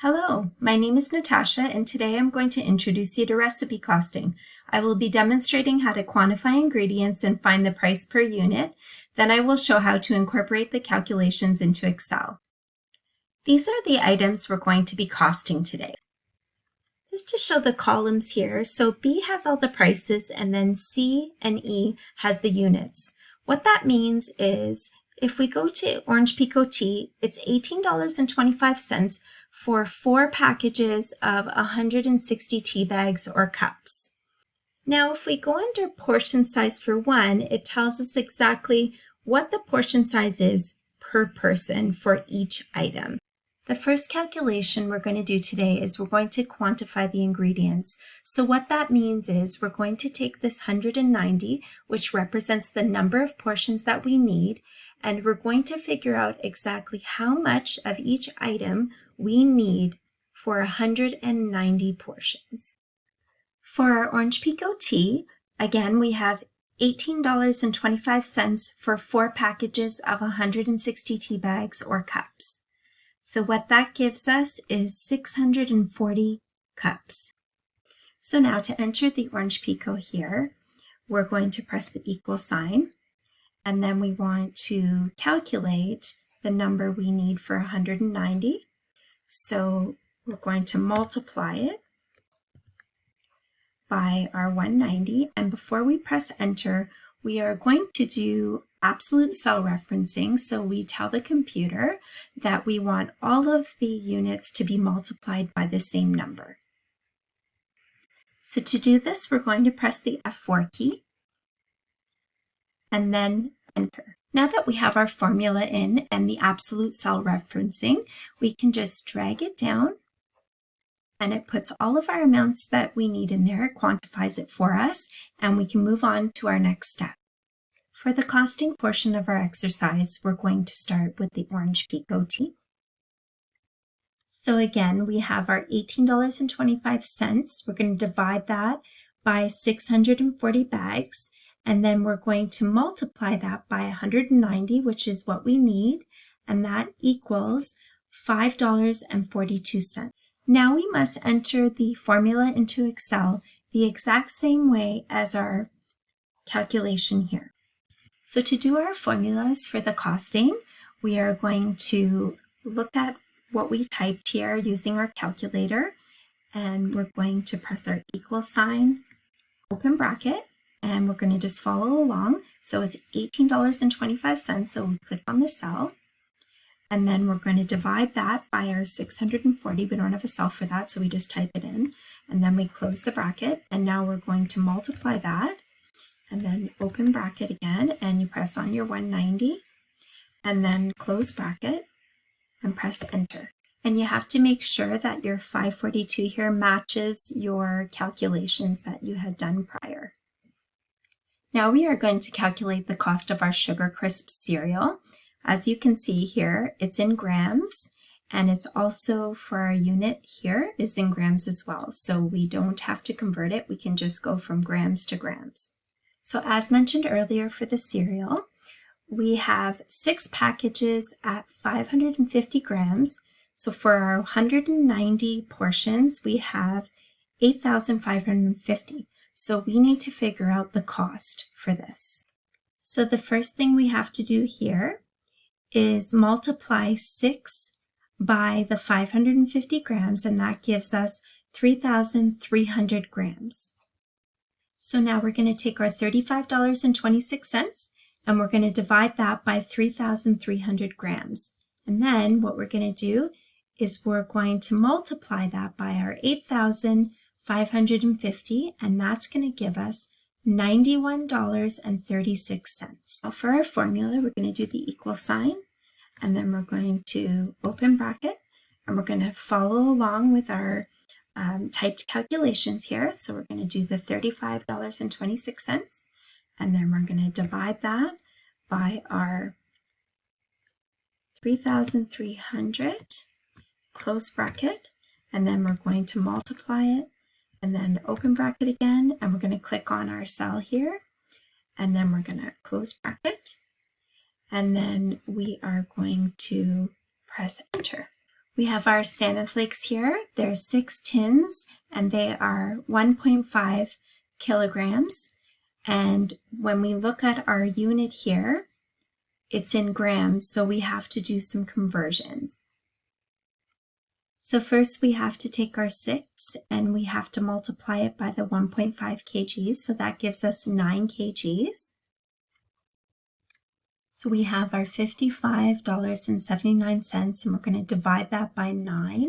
Hello, my name is Natasha, and today I'm going to introduce you to recipe costing. I will be demonstrating how to quantify ingredients and find the price per unit. Then I will show how to incorporate the calculations into Excel. These are the items we're going to be costing today. Just to show the columns here, so B has all the prices and then C and E has the units. What that means is if we go to Orange Pico Tea, it's $18.25 for 4 packages of 160 tea bags or cups. Now, if we go under portion size for 1, it tells us exactly what the portion size is per person for each item. The first calculation we're going to do today is we're going to quantify the ingredients. So what that means is we're going to take this 190, which represents the number of portions that we need, and we're going to figure out exactly how much of each item we need for 190 portions. For our Orange Pico tea, again, we have $18.25 for 4 packages of 160 tea bags or cups. So what that gives us is 640 cups. So now to enter the Orange Pico here, we're going to press the equal sign, and then we want to calculate the number we need for 190. So we're going to multiply it by our 190, and before we press enter, we are going to do absolute cell referencing. So we tell the computer that we want all of the units to be multiplied by the same number. So to do this, we're going to press the F4 key and then enter. Now that we have our formula in and the absolute cell referencing, we can just drag it down and it puts all of our amounts that we need in there, it quantifies it for us, and we can move on to our next step. For the costing portion of our exercise, we're going to start with the Orange Pico tea. So again, we have our $18.25. We're going to divide that by 640 bags, and then we're going to multiply that by 190, which is what we need, and that equals $5.42. Now we must enter the formula into Excel the exact same way as our calculation here. So to do our formulas for the costing, we are going to look at what we typed here using our calculator, and we're going to press our equal sign, open bracket, and we're going to just follow along. So it's $18.25, so we click on the cell, and then we're going to divide that by our 640. We don't have a cell for that, so we just type it in, and then we close the bracket, and now we're going to multiply that, and then open bracket again, and you press on your 190, and then close bracket, and press enter. And you have to make sure that your 542 here matches your calculations that you had done prior. Now we are going to calculate the cost of our Sugar Crisp cereal. As you can see here, it's in grams, and it's also for our unit here is in grams as well. So we don't have to convert it, we can just go from grams to grams. So as mentioned earlier for the cereal, we have 6 packages at 550 grams. So for our 190 portions, we have 8,550. So we need to figure out the cost for this. So the first thing we have to do here is multiply 6 by the 550 grams, and that gives us 3,300 grams. So now we're going to take our $35.26 and we're going to divide that by 3,300 grams. And then what we're going to do is we're going to multiply that by our 8,550, and that's going to give us $91.36. Now for our formula, we're going to do the equal sign, and then we're going to open bracket, and we're going to follow along with our typed calculations here. So we're going to do the $35.26, and then we're going to divide that by our 3,300, close bracket, and then we're going to multiply it, and then open bracket again, and we're going to click on our cell here, and then we're going to close bracket, and then we are going to press enter. We have our salmon flakes here. There's 6 tins and they are 1.5 kilograms. And when we look at our unit here, it's in grams, so we have to do some conversions. So first we have to take our 6 and we have to multiply it by the 1.5 kgs, so that gives us 9 kgs. So we have our $55.79 and we're going to divide that by 9.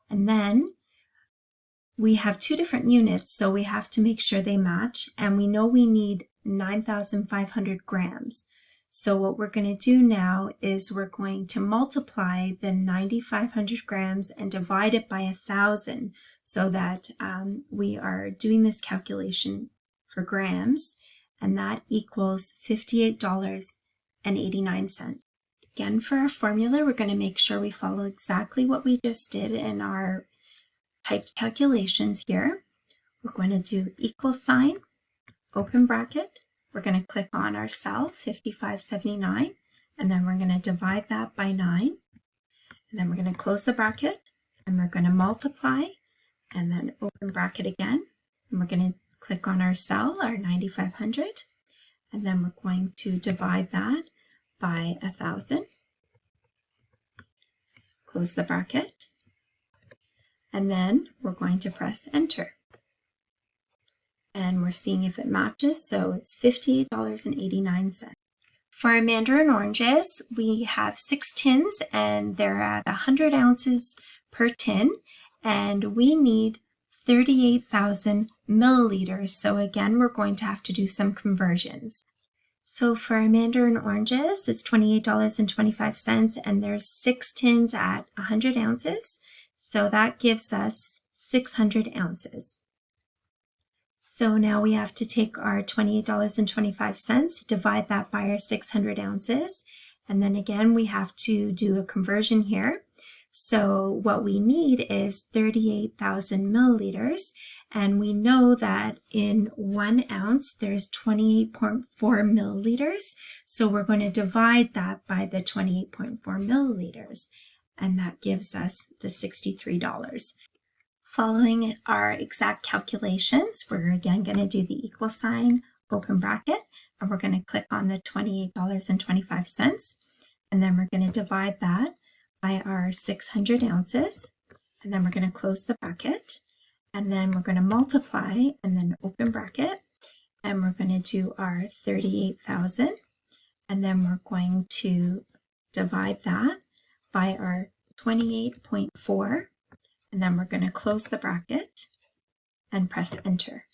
And then we have 2 different units, so we have to make sure they match, and we know we need 9,500 grams. So what we're going to do now is we're going to multiply the 9,500 grams and divide it by 1,000 so that we are doing this calculation for grams, and that equals $58.89. Again, for our formula, we're going to make sure we follow exactly what we just did in our typed calculations here. We're going to do equal sign, open bracket. We're going to click on our cell 5579, and then we're going to divide that by 9. And then we're going to close the bracket, and we're going to multiply, and then open bracket again. And we're going to click on our cell, our 9,500, and then we're going to divide that by 1,000. Close the bracket, and then we're going to press enter. And we're seeing if it matches, so it's $58.89. For our mandarin oranges, we have 6 tins and they're at 100 ounces per tin, and we need 38,000 milliliters. So again, we're going to have to do some conversions. So for our mandarin oranges, it's $28.25, and there's 6 tins at 100 ounces. So that gives us 600 ounces. So now we have to take our $28.25, divide that by our 600 ounces, and then again we have to do a conversion here. So what we need is 38,000 milliliters, and we know that in 1 ounce there's 28.4 milliliters, so we're going to divide that by the 28.4 milliliters, and that gives us the $63. Following our exact calculations, we're again going to do the equal sign, open bracket, and we're going to click on the $28.25, and then we're going to divide that by our 600 ounces, and then we're going to close the bracket, and then we're going to multiply, and then open bracket, and we're going to do our 38,000, and then we're going to divide that by our 28.4, and then we're going to close the bracket and press enter.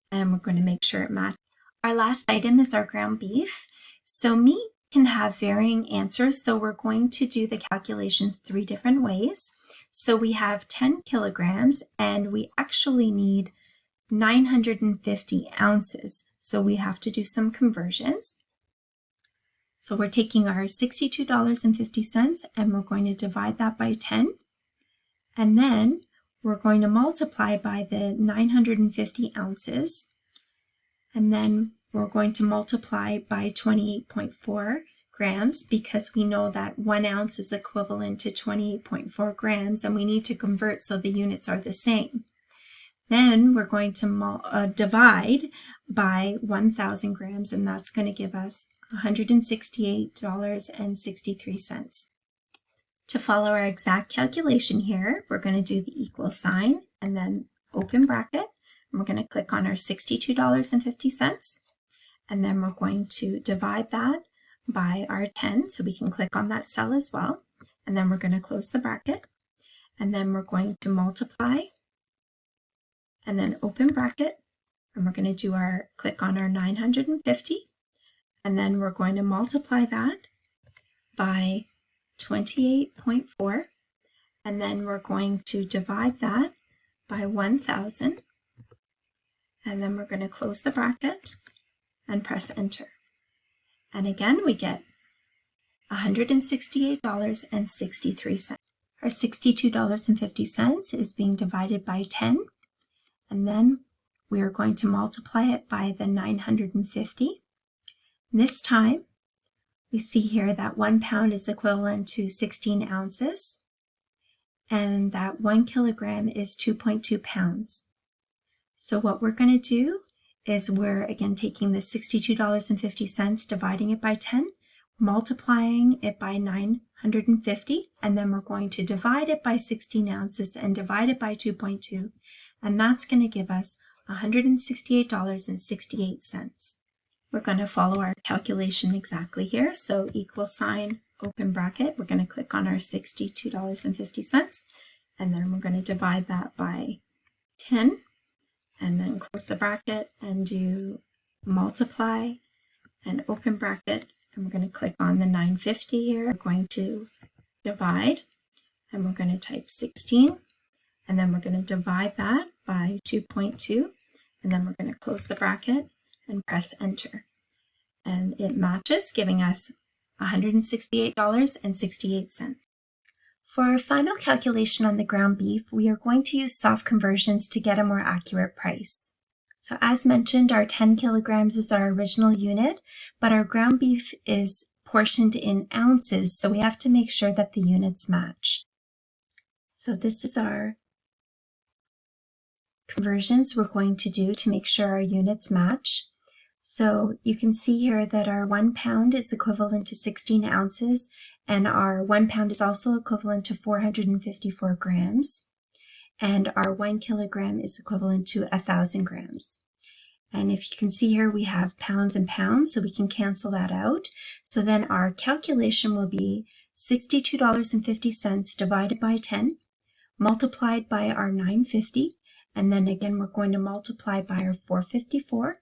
And we're going to make sure it matches. Our last item is our ground beef. So meat can have varying answers, so we're going to do the calculations 3 different ways. So we have 10 kilograms and we actually need 950 ounces. So we have to do some conversions. So we're taking our $62.50 and we're going to divide that by 10. And then we're going to multiply by the 950 ounces. And then we're going to multiply by 28.4 grams because we know that 1 ounce is equivalent to 28.4 grams and we need to convert so the units are the same. Then we're going to divide by 1,000 grams, and that's going to give us $168.63. To follow our exact calculation here, we're going to do the equal sign and then open bracket, and we're going to click on our $62.50, and then we're going to divide that by our 10, so we can click on that cell as well, and then we're going to close the bracket, and then we're going to multiply, and then open bracket, and we're going to do our click on our 950, and then we're going to multiply that by 28.4, and then we're going to divide that by 1,000, and then we're going to close the bracket and press enter. And again, we get $168.63. Our $62.50 is being divided by 10, and then we are going to multiply it by the 950. This time, we see here that 1 pound is equivalent to 16 ounces. and that 1 kilogram is 2.2 pounds. So what we're going to do is we're again taking the $62.50, dividing it by 10, multiplying it by 950, and then we're going to divide it by 16 ounces and divide it by 2.2, and that's going to give us $168.68. We're going to follow our calculation exactly here. So equal sign, open bracket, we're going to click on our $62.50, and then we're going to divide that by 10, and then close the bracket and do multiply and open bracket, and we're going to click on the 950 here. We're going to divide, and we're going to type 16, and then we're going to divide that by 2.2, and then we're going to close the bracket and press enter. And it matches, giving us $168.68. For our final calculation on the ground beef, we are going to use soft conversions to get a more accurate price. So as mentioned, our 10 kilograms is our original unit, but our ground beef is portioned in ounces, so we have to make sure that the units match. So this is our conversions we're going to do to make sure our units match. So you can see here that our 1 pound is equivalent to 16 ounces, and our 1 pound is also equivalent to 454 grams, and our 1 kilogram is equivalent to 1,000 grams. And if you can see here, we have pounds and pounds, so we can cancel that out. So then our calculation will be $62.50 divided by 10, multiplied by our 950, and then again we're going to multiply by our 454,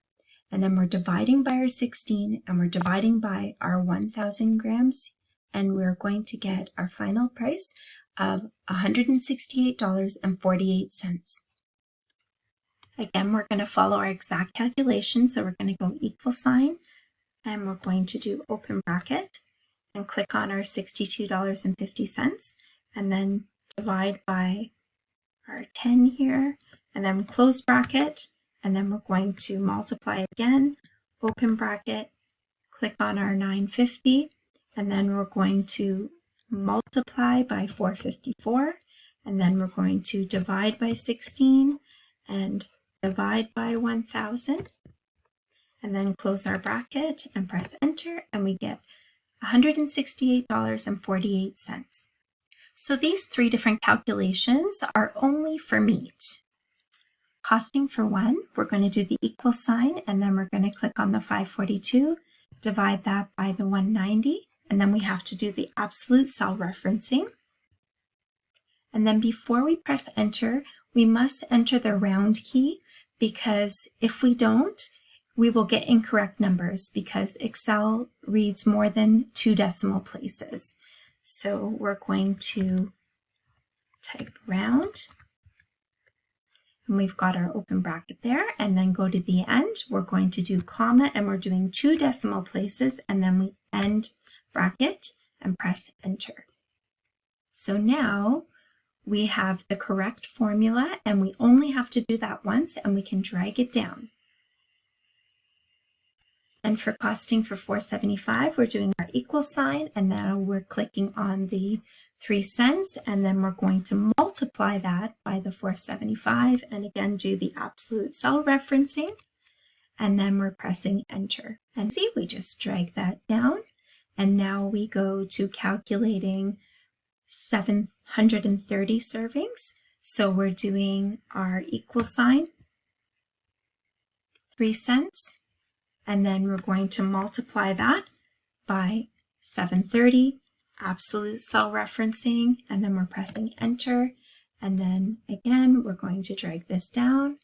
and then we're dividing by our 16, and we're dividing by our 1,000 grams, and we're going to get our final price of $168.48. Again, we're going to follow our exact calculation, so we're going to go equal sign, and we're going to do open bracket, and click on our $62.50, and then divide by our 10 here, and then close bracket, and then we're going to multiply again, open bracket, click on our 950, and then we're going to multiply by 454, and then we're going to divide by 16 and divide by 1,000, and then close our bracket and press enter, and we get $168.48. So these three different calculations are only for meat. Costing for one, we're going to do the equal sign, and then we're going to click on the 542, divide that by the 190, and then we have to do the absolute cell referencing. And then before we press enter, we must enter the round key, because if we don't, we will get incorrect numbers because Excel reads more than 2 decimal places. So we're going to type round, and we've got our open bracket there, and then go to the end. We're going to do comma, and we're doing 2 decimal places, and then we end bracket and press enter. So now we have the correct formula, and we only have to do that once, and we can drag it down. And for costing for 475, we're doing our equal sign, and now we're clicking on the 3 cents, and then we're going to multiply that by the 475, and again do the absolute cell referencing, and then we're pressing enter. And see, we just drag that down, and now we go to calculating 730 servings. So we're doing our equal sign, 3 cents, and then we're going to multiply that by 730, absolute cell referencing, and then we're pressing enter, and then again we're going to drag this down.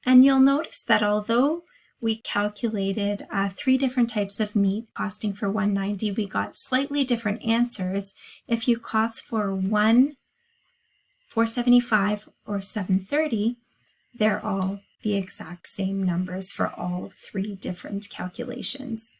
And you'll notice that although we calculated 3 different types of meat costing for 190, we got slightly different answers. If you cost for 475 or 730, they're all the exact same numbers for all 3 different calculations.